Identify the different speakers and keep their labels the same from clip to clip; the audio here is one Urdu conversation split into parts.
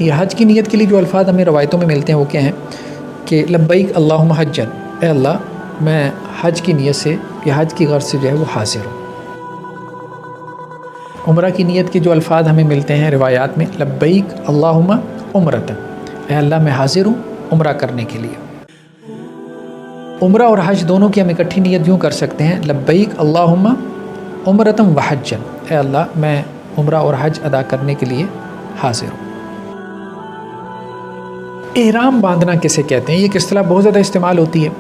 Speaker 1: ہوتی ہے۔ حج کی نیت کے لیے جو الفاظ ہمیں روایتوں میں ملتے ہیں وہ کیا ہیں کہ لبیک اللہم حجن، اے اللہ میں حج کی نیت سے یا حج کی غرض سے جو ہے وہ حاضر ہوں۔ عمرہ کی نیت کے جو الفاظ ہمیں ملتے ہیں روایات میں، لبیک اللہم عمرۃ، اے اللہ میں حاضر ہوں عمرہ کرنے کے لیے۔ عمرہ اور حج دونوں کی ہم اکٹھی نیت یوں کر سکتے ہیں، لبیک اللہم عمرۃ وحجن، اے اللہ میں عمرہ اور حج ادا کرنے کے لیے حاضر ہوں۔ احرام باندھنا کسے کہتے ہیں؟ یہ ایک اصطلاح بہت زیادہ استعمال ہوتی ہے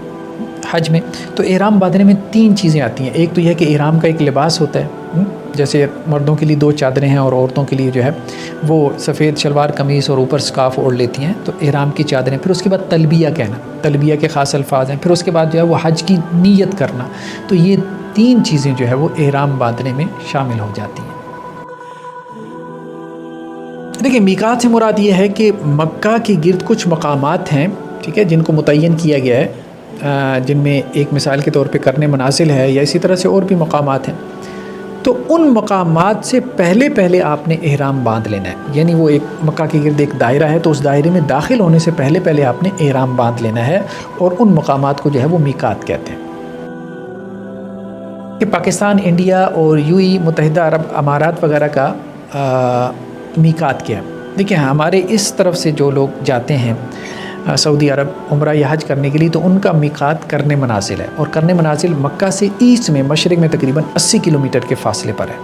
Speaker 1: حج میں۔ تو احرام باندھنے میں 3 چیزیں آتی ہیں۔ ایک تو یہ کہ احرام کا ایک لباس ہوتا ہے، جیسے مردوں کے لیے 2 چادریں ہیں اور عورتوں کے لیے جو ہے وہ سفید شلوار قمیص اور اوپر سکارف اوڑھ لیتی ہیں، تو احرام کی چادریں۔ پھر اس کے بعد تلبیہ کہنا، تلبیہ کے خاص الفاظ ہیں۔ پھر اس کے بعد جو ہے وہ حج کی نیت کرنا۔ تو یہ 3 چیزیں جو ہے وہ احرام باندھنے میں شامل ہو جاتی ہیں۔ دیکھیں، میقات سے مراد یہ ہے کہ مکہ کے گرد کچھ مقامات ہیں، ٹھیک ہے، جن کو متعین کیا گیا ہے، جن میں ایک مثال کے طور پہ کرنے منازل ہے یا اسی طرح سے اور بھی مقامات ہیں۔ تو ان مقامات سے پہلے آپ نے احرام باندھ لینا ہے، یعنی وہ ایک مکہ کے گرد ایک دائرہ ہے تو اس دائرے میں داخل ہونے سے پہلے آپ نے احرام باندھ لینا ہے، اور ان مقامات کو جو ہے وہ میقات کہتے ہیں۔ کہ پاکستان، انڈیا اور UAE متحدہ عرب امارات وغیرہ کا میقات کیا ہے؟ دیکھیں، ہمارے اس طرف سے جو لوگ جاتے ہیں سعودی عرب عمرہ یا حج کرنے کے لیے، تو ان کا میقات کرنے منازل ہے، اور کرنے منازل مکہ سے ایسٹ میں مشرق میں تقریباً 80 کلومیٹر کے فاصلے پر ہے۔